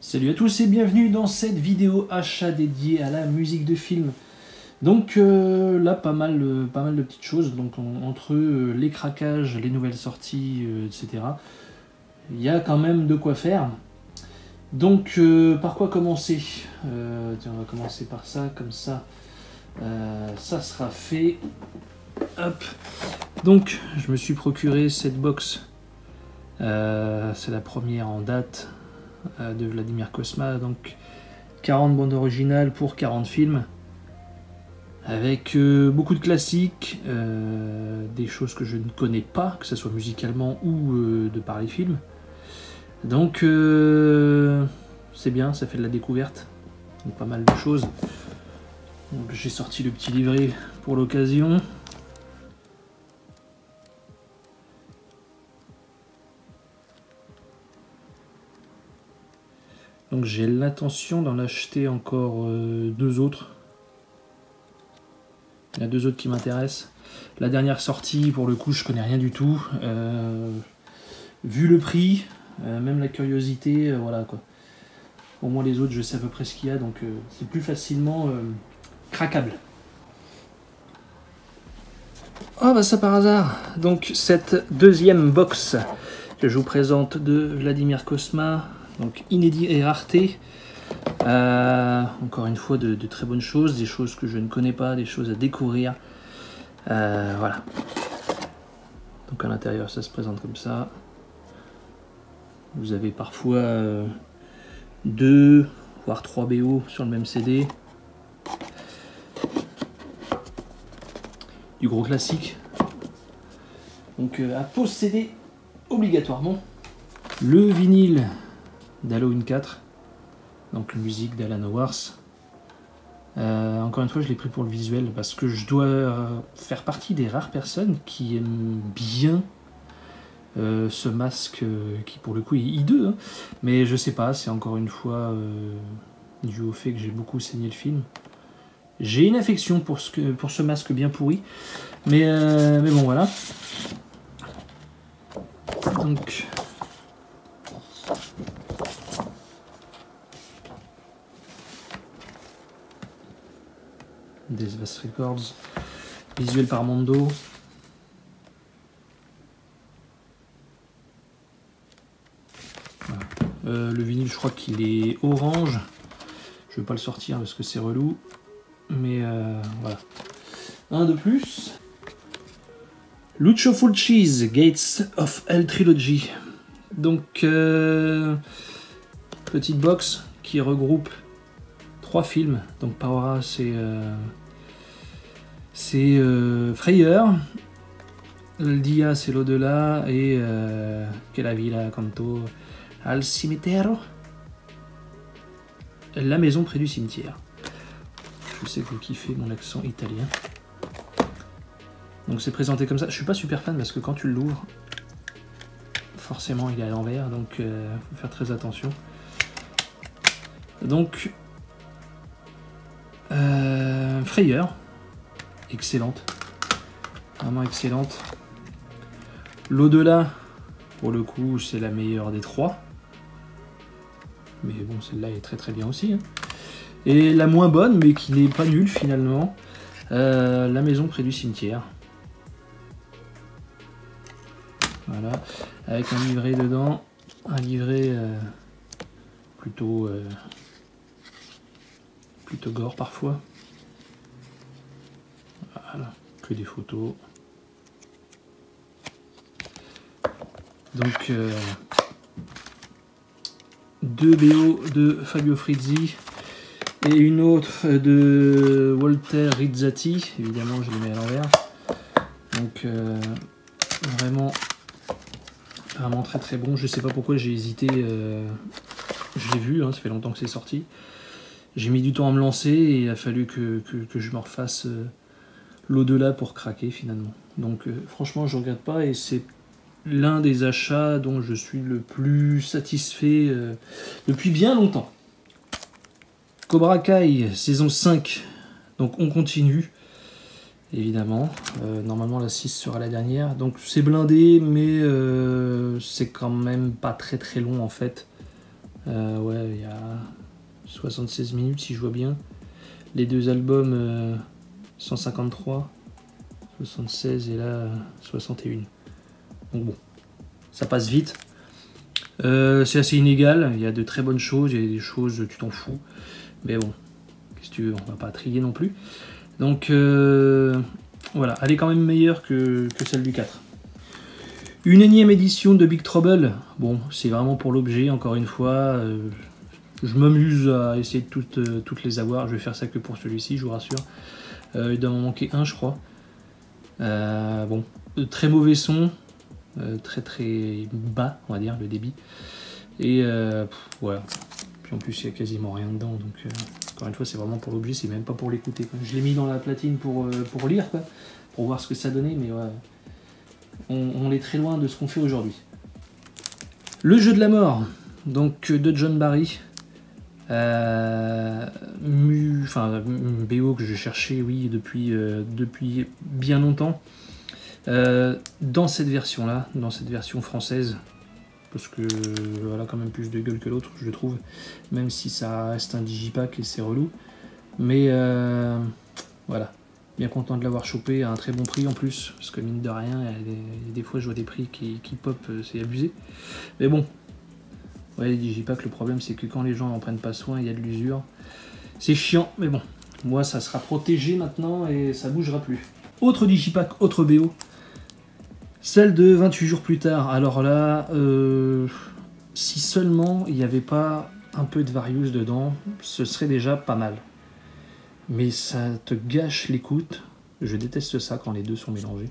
Salut à tous et bienvenue dans cette vidéo achat dédiée à la musique de film. Donc là pas mal de petites choses, donc entre les craquages, les nouvelles sorties, etc. Il y a quand même de quoi faire. Donc par quoi commencer? Tiens, on va commencer par ça, comme ça ça sera fait. Hop. Donc je me suis procuré cette box. C'est la première en date de Vladimir Cosma, donc 40 bandes originales pour 40 films, avec beaucoup de classiques, des choses que je ne connais pas, que ce soit musicalement ou de par les films. Donc c'est bien, ça fait de la découverte, donc pas mal de choses. Donc j'ai sorti le petit livret pour l'occasion. Donc j'ai l'intention d'en acheter encore deux autres. Il y a deux autres qui m'intéressent. La dernière sortie, pour le coup, je connais rien du tout. Vu le prix, même la curiosité, voilà quoi. Au moins les autres, je sais à peu près ce qu'il y a, donc c'est plus facilement craquable. Oh bah ça par hasard. Donc cette deuxième box que je vous présente de Vladimir Cosma, donc inédit et rareté. Encore une fois de très bonnes choses, des choses que je ne connais pas, des choses à découvrir. Voilà. Donc à l'intérieur ça se présente comme ça. Vous avez parfois 2 voire 3 BO sur le même CD. Du gros classique. Donc à posséder obligatoirement. Le vinyle d'Halloween 4. Donc musique d'Alan Howarth. Encore une fois, je l'ai pris pour le visuel parce que je dois faire partie des rares personnes qui aiment bien ce masque qui, pour le coup, est hideux. Hein. Mais je sais pas, c'est encore une fois dû au fait que j'ai beaucoup saigné le film. J'ai une affection pour ce masque bien pourri. Mais bon, voilà. Donc... des Vast Records, visuel par Mondo. Voilà. Le vinyle, je crois qu'il est orange. Je vais pas le sortir parce que c'est relou, mais voilà. Un de plus. Lucio Fulci's Gates of Hell Trilogy. Donc petite box qui regroupe 3 films. Donc Paora, c'est Frayeur, El Dia c'est l'au-delà, et Que la Villa Canto al Cimitero, La maison près du cimetière. Je sais que vous kiffez mon accent italien. Donc c'est présenté comme ça. Je suis pas super fan parce que quand tu l'ouvres, forcément il est à l'envers, donc faut faire très attention. Donc Frayeur, excellente, vraiment excellente. L'au-delà, pour le coup, c'est la meilleure des 3. Mais bon, celle-là est très bien aussi. Hein. Et la moins bonne, mais qui n'est pas nulle finalement, La maison près du cimetière. Voilà, avec un livret dedans, un livret plutôt gore parfois. Voilà, que des photos. Donc 2 BO de Fabio Frizzi et une autre de Walter Rizzati. Évidemment, je les mets à l'envers. Donc vraiment très bon. Je sais pas pourquoi j'ai hésité. Je l'ai vu, hein, ça fait longtemps que c'est sorti. J'ai mis du temps à me lancer et il a fallu que je me refasse l'au-delà pour craquer finalement. Donc franchement, je regrette pas et c'est l'un des achats dont je suis le plus satisfait depuis bien longtemps. Cobra Kai, saison 5. Donc on continue, évidemment. Normalement la 6 sera la dernière. Donc c'est blindé, mais c'est quand même pas très long en fait. Ouais, il y a 76 minutes si je vois bien. Les deux albums 153, 76 et là 61. Donc bon, ça passe vite. C'est assez inégal, il y a de très bonnes choses, il y a des choses tu t'en fous. Mais bon, qu'est-ce que tu veux, on va pas trier non plus. Donc voilà, elle est quand même meilleure que celle du 4. Une énième édition de Big Trouble. Bon, c'est vraiment pour l'objet, encore une fois. Je m'amuse à essayer de toutes les avoir. Je vais faire ça que pour celui-ci, je vous rassure. Il doit m'en manquer un, je crois. Bon, très mauvais son. Très très bas, on va dire, le débit. Et voilà. Puis en plus, il n'y a quasiment rien dedans. Donc, encore une fois, c'est vraiment pour l'objet, c'est même pas pour l'écouter. Je l'ai mis dans la platine pour lire, quoi, pour voir ce que ça donnait. Mais ouais, on est très loin de ce qu'on fait aujourd'hui. Le jeu de la mort, donc de John Barry. BO que je cherchais, oui, depuis bien longtemps. Dans cette version-là, dans cette version française, parce que elle a quand même plus de gueule que l'autre, je trouve, même si ça reste un digipack et c'est relou. Mais voilà, bien content de l'avoir chopé à un très bon prix en plus, parce que mine de rien, des fois je vois des prix qui pop, c'est abusé. Mais bon, ouais, les digipacks, le problème c'est que quand les gens n'en prennent pas soin, il y a de l'usure. C'est chiant, mais bon, moi ça sera protégé maintenant et ça bougera plus. Autre digipack, autre BO. Celle de 28 jours plus tard. Alors là, si seulement il n'y avait pas un peu de Various dedans, ce serait déjà pas mal. Mais ça te gâche l'écoute. Je déteste ça quand les deux sont mélangés.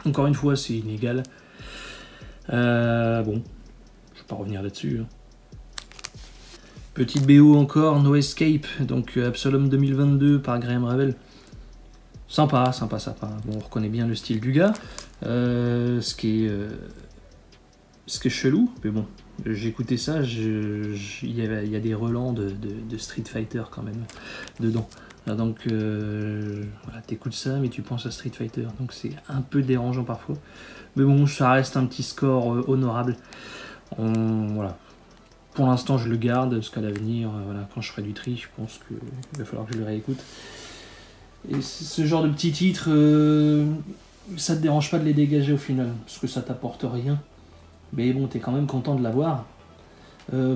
Encore une fois, c'est inégal. Bon, je ne vais pas revenir là-dessus. Hein. Petite BO encore, No Escape, donc Absolum 2022 par Graham Revel. Sympa, sympa, sympa. Bon, on reconnaît bien le style du gars. Ce qui est chelou, mais bon, j'ai écouté ça, il y a des relents de Street Fighter quand même dedans. Donc voilà, t'écoutes ça, mais tu penses à Street Fighter, donc c'est un peu dérangeant parfois. Mais bon, ça reste un petit score honorable. Voilà. Pour l'instant, je le garde, parce qu'à l'avenir, voilà, quand je ferai du tri, je pense qu'il va falloir que je le réécoute. Et ce genre de petits titres, ça te dérange pas de les dégager au final, parce que ça t'apporte rien. Mais bon, t'es quand même content de l'avoir.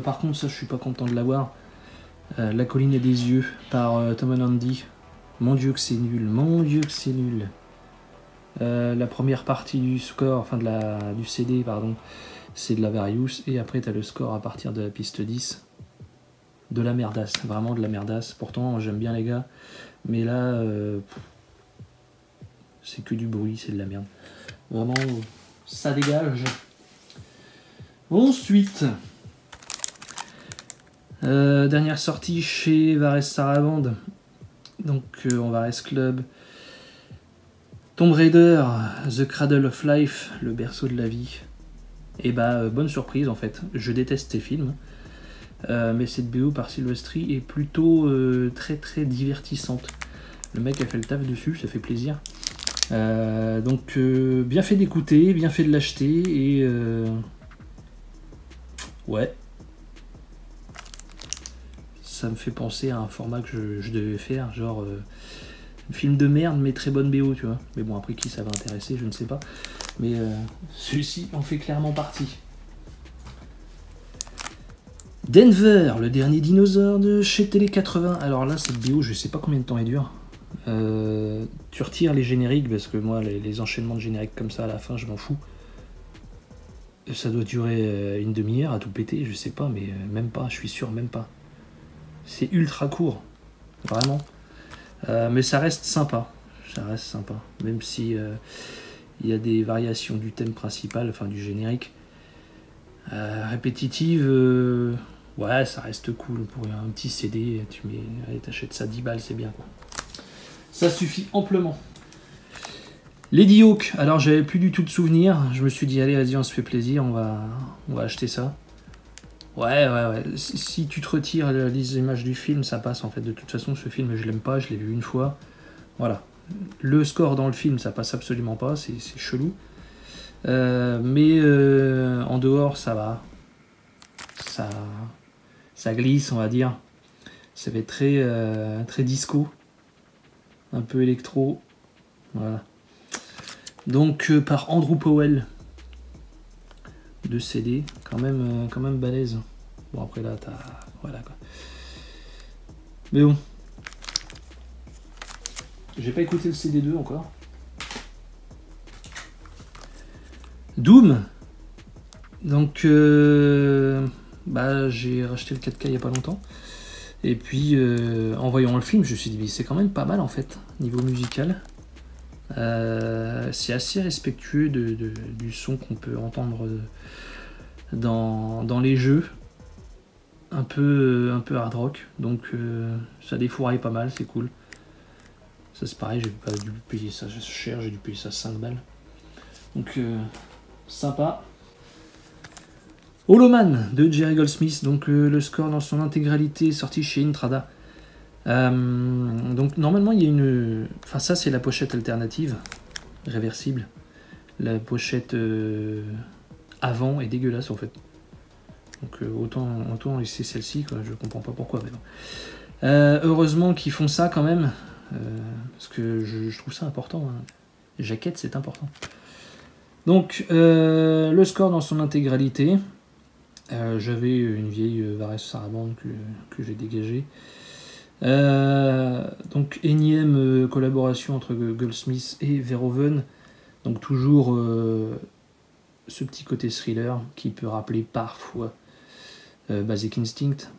Par contre, ça, je suis pas content de l'avoir. La colline et des yeux, par Tom Andy. Mon dieu que c'est nul, mon dieu que c'est nul. La première partie du score, enfin du CD, pardon, c'est de la Various, et après t'as le score à partir de la piste 10. De la merdasse, vraiment de la merdasse. Pourtant, j'aime bien les gars. Mais là, c'est que du bruit, c'est de la merde. Vraiment, ça dégage. Ensuite, dernière sortie chez Vares Sarabande. Donc, en Vares Club. Tomb Raider, The Cradle of Life, le berceau de la vie. Et bah, bonne surprise en fait. Je déteste ces films. Mais cette BO par Silvestri est plutôt très très divertissante. Le mec a fait le taf dessus, ça fait plaisir. Donc bien fait d'écouter, bien fait de l'acheter et ouais. Ça me fait penser à un format que je devais faire, genre film de merde mais très bonne BO, tu vois. Mais bon, après qui ça va intéresser, je ne sais pas. Mais celui-ci en fait clairement partie. Denver, le dernier dinosaure de chez Télé 80. Alors là, cette BO, je sais pas combien de temps elle dure. Tu retires les génériques, parce que moi, les enchaînements de génériques comme ça à la fin, je m'en fous. Ça doit durer une demi-heure à tout péter, je sais pas, mais même pas, je suis sûr, même pas. C'est ultra court, vraiment. Mais ça reste sympa. Ça reste sympa. Même si il y a des variations du thème principal, enfin du générique. Répétitive. Ouais, ça reste cool pour un petit CD, allez, t'achètes ça 10 balles, c'est bien quoi. Ça suffit amplement. Lady Hawk, alors j'avais plus du tout de souvenirs, je me suis dit allez vas-y on se fait plaisir, on va acheter ça. Ouais, si tu te retires les images du film, ça passe en fait, de toute façon ce film je l'aime pas, je l'ai vu une fois. Voilà, le score dans le film ça passe absolument pas, c'est chelou. Mais en dehors ça va. ça glisse, on va dire. Ça va être très, très disco, un peu électro. Voilà. Donc par Andrew Powell, de CD, quand même balèze. Bon après là, voilà quoi. Mais bon. J'ai pas écouté le CD2 encore. Doom. Donc j'ai racheté le 4K il y a pas longtemps. Et puis en voyant le film, je me suis dit c'est quand même pas mal en fait, niveau musical. C'est assez respectueux du son qu'on peut entendre dans les jeux. Un peu hard rock. Donc ça défouraille pas mal, c'est cool. Ça c'est pareil, j'ai pas dû payer ça cher, j'ai dû payer ça 5 balles. Donc sympa. Hollow Man de Jerry Goldsmith, donc le score dans son intégralité sorti chez Intrada. Donc normalement il y a une... Enfin ça c'est la pochette alternative, réversible. La pochette avant est dégueulasse en fait. Donc autant laisser celle-ci, quoi. Je comprends pas pourquoi. Mais bon. Heureusement qu'ils font ça quand même. Parce que je trouve ça important. Hein. Les jaquettes, c'est important. Donc, le score dans son intégralité. J'avais une vieille Varese Sarabande que j'ai dégagée. Donc, énième collaboration entre Goldsmith et Verhoeven. Donc, toujours ce petit côté thriller qui peut rappeler parfois Basic Instinct.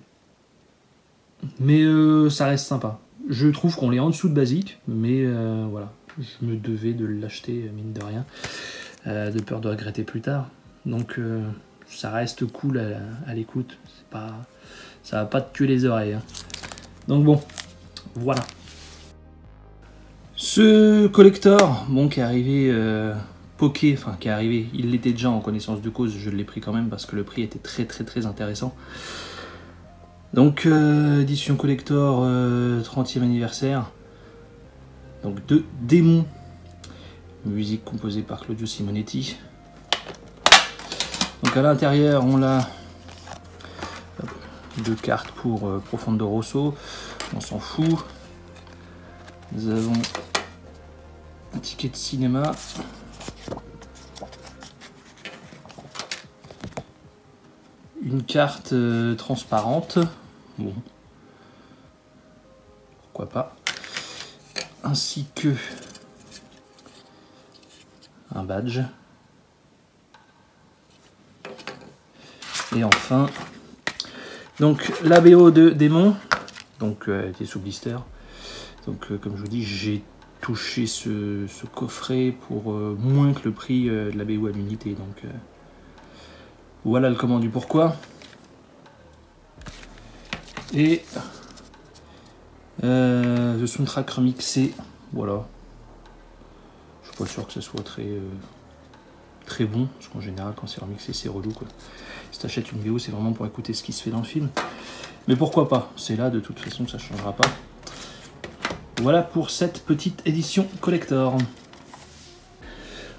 Mais ça reste sympa. Je trouve qu'on est en dessous de Basic, mais voilà, je me devais de l'acheter, mine de rien, de peur de regretter plus tard. Donc ça reste cool à l'écoute, ça va pas te tuer les oreilles. Hein. Donc bon, voilà. Ce collector, bon, qui est arrivé poké, enfin qui est arrivé, il l'était déjà en connaissance de cause, je l'ai pris quand même parce que le prix était très intéressant. Donc, édition collector 30e anniversaire. Donc, de Démon. Musique composée par Claudio Simonetti. Donc, à l'intérieur, on a 2 cartes pour Profondo Rosso. On s'en fout. Nous avons un ticket de cinéma. Une carte transparente. Bon, pourquoi pas, ainsi que un badge, et enfin donc la BO de Démon, donc était sous blister. Donc comme je vous dis, j'ai touché ce coffret pour moins que le prix de la BO à l'unité, donc voilà le comment du pourquoi. Et le soundtrack remixé, voilà. Je suis pas sûr que ce soit très bon, parce qu'en général quand c'est remixé c'est relou quoi. Si t'achètes une VO c'est vraiment pour écouter ce qui se fait dans le film. Mais pourquoi pas, c'est là de toute façon ça changera pas. Voilà pour cette petite édition collector.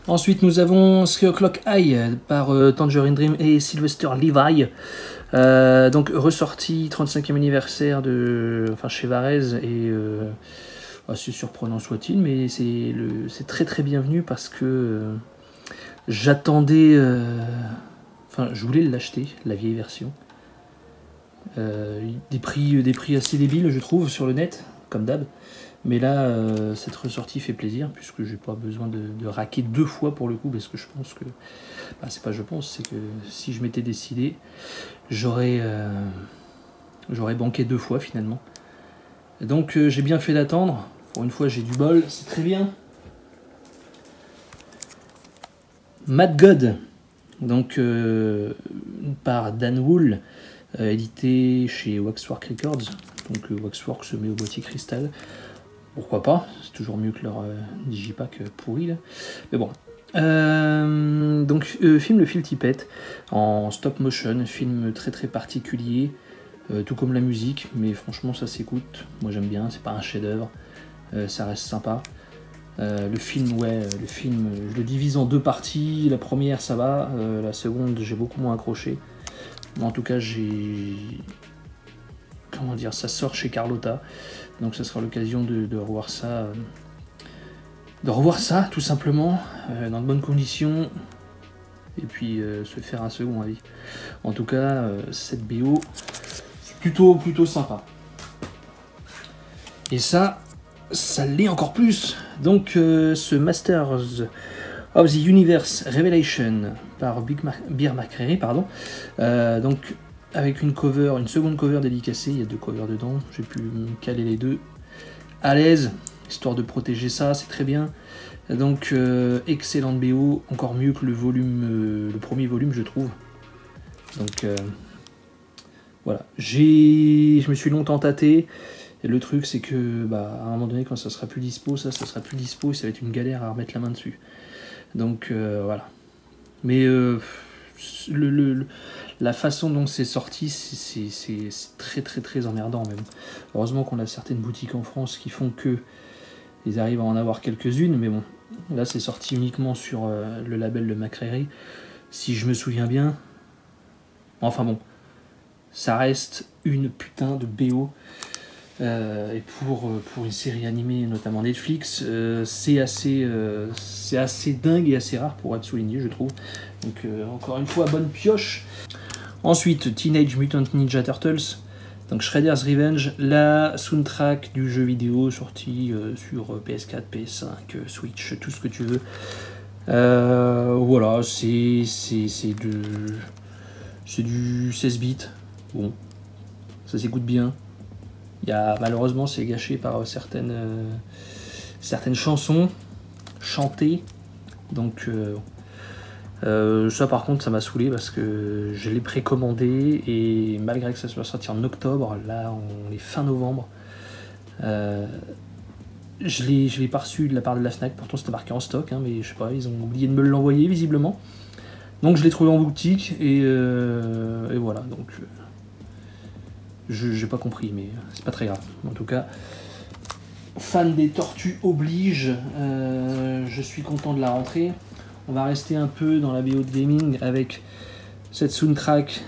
Ensuite nous avons 3 O'Clock High par Tangerine Dream et Sylvester Levi. Donc ressorti 35e anniversaire chez Varese et assez surprenant soit-il, mais c'est très bienvenu parce que j'attendais, je voulais l'acheter, la vieille version. Des prix assez débiles je trouve sur le net, comme d'hab. Mais là, cette ressortie fait plaisir, puisque j'ai pas besoin de raquer 2 fois pour le coup, parce que je pense que... c'est pas je pense, c'est que si je m'étais décidé, j'aurais banqué 2 fois finalement. Donc j'ai bien fait d'attendre. Pour une fois, j'ai du bol, c'est très bien. Mad God, donc par Dan Wool, édité chez Waxwork Records. Donc Waxwork se met au boîtier cristal. Pourquoi pas, c'est toujours mieux que leur digipack pourri là. Mais bon. Donc film Le Fil Tipette en stop motion, film très particulier, tout comme la musique, mais franchement ça s'écoute. Moi j'aime bien, c'est pas un chef-d'œuvre, ça reste sympa. Le film, je le divise en 2 parties. La première ça va, la seconde j'ai beaucoup moins accroché. Mais en tout cas j'ai comment dire, ça sort chez Carlotta, donc ça sera l'occasion de revoir ça, tout simplement, dans de bonnes conditions, et puis se faire un second avis. En tout cas, cette BO, c'est plutôt sympa. Et ça l'est encore plus. Donc ce Masters of the Universe Revelation par Bear McCreary, pardon. Donc avec une seconde cover dédicacée, il y a 2 covers dedans, j'ai pu me caler les deux à l'aise, histoire de protéger ça, c'est très bien. Donc excellente BO, encore mieux que le premier volume, je trouve. Donc voilà, je me suis longtemps tâté. Et le truc, c'est que à un moment donné, quand ça sera plus dispo, ça sera plus dispo et ça va être une galère à remettre la main dessus. Donc voilà. Mais la façon dont c'est sorti, c'est très emmerdant même. Heureusement qu'on a certaines boutiques en France qui font que ils arrivent à en avoir quelques-unes, mais bon, là c'est sorti uniquement sur le label de McCreary, si je me souviens bien. Enfin bon, ça reste une putain de BO. Et pour une série animée, notamment Netflix, c'est assez dingue et assez rare pour être souligné, je trouve. Donc encore une fois, bonne pioche. Ensuite, Teenage Mutant Ninja Turtles, donc Shredder's Revenge, la soundtrack du jeu vidéo sorti sur PS4, PS5, Switch, tout ce que tu veux. Voilà, c'est du 16 bits. Bon, ça s'écoute bien. Malheureusement, c'est gâché par certaines chansons chantées. Donc ça par contre ça m'a saoulé parce que je l'ai précommandé et malgré que ça soit sorti en octobre, là on est fin novembre, je l'ai pas reçu de la part de la Fnac. Pourtant c'était marqué en stock, hein, mais je sais pas, ils ont oublié de me l'envoyer visiblement. Donc je l'ai trouvé en boutique et voilà. Donc j'ai pas compris, mais c'est pas très grave. En tout cas, fan des tortues oblige, je suis content de la rentrée. On va rester un peu dans la BO de gaming avec cette soundtrack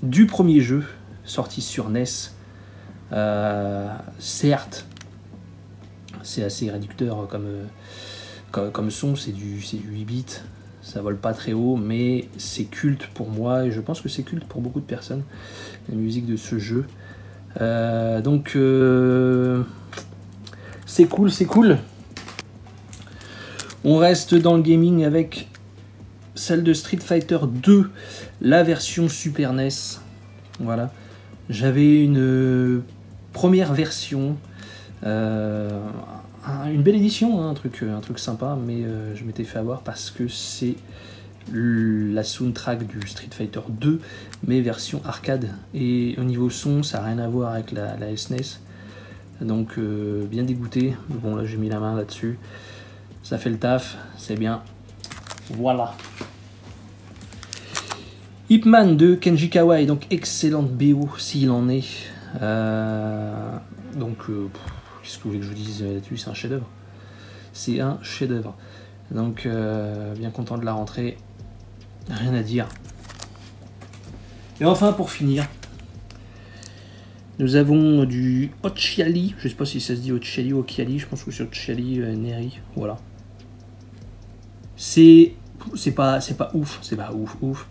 du premier jeu sorti sur NES. Certes, c'est assez réducteur comme son, c'est du 8 bits. Ça vole pas très haut, mais c'est culte pour moi et je pense que c'est culte pour beaucoup de personnes, la musique de ce jeu. Donc c'est cool. On reste dans le gaming avec celle de Street Fighter 2, la version Super NES. Voilà. J'avais une première version, une belle édition, hein, un truc sympa, mais je m'étais fait avoir parce que c'est la soundtrack du Street Fighter 2, mais version arcade. Et au niveau son, ça n'a rien à voir avec la SNES. Donc bien dégoûté. Bon, là j'ai mis la main là-dessus. Ça fait le taf, c'est bien. Voilà. Ip Man de Kenji Kawai, donc excellente BO s'il en est. Donc qu'est-ce que vous voulez que je vous dise là-dessus, c'est un chef-d'œuvre. C'est un chef-d'œuvre. Donc bien content de la rentrée. Rien à dire. Et enfin pour finir, nous avons du Occhiali. Je sais pas si ça se dit Occhiali ou Occhiali, je pense que c'est Occhiali Neri. Voilà. C'est pas ouf, c'est pas ouf.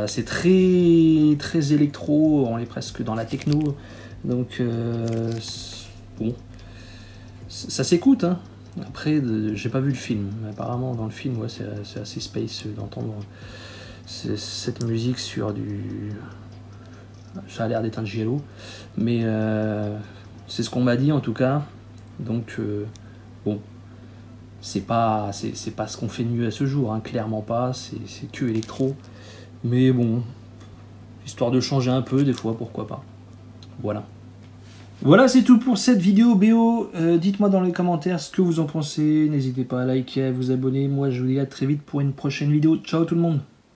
C'est très électro, on est presque dans la techno, donc bon, ça s'écoute, hein. Après, j'ai pas vu le film, mais apparemment dans le film, ouais, c'est assez space d'entendre cette musique sur du... Ça a l'air d'être un giallo, mais c'est ce qu'on m'a dit en tout cas, donc bon, c'est pas ce qu'on fait de mieux à ce jour, hein, clairement pas, c'est que électro. Mais bon, histoire de changer un peu, des fois, pourquoi pas. Voilà. Voilà, c'est tout pour cette vidéo BO. Dites-moi dans les commentaires ce que vous en pensez. N'hésitez pas à liker, à vous abonner. Moi, je vous dis à très vite pour une prochaine vidéo. Ciao tout le monde.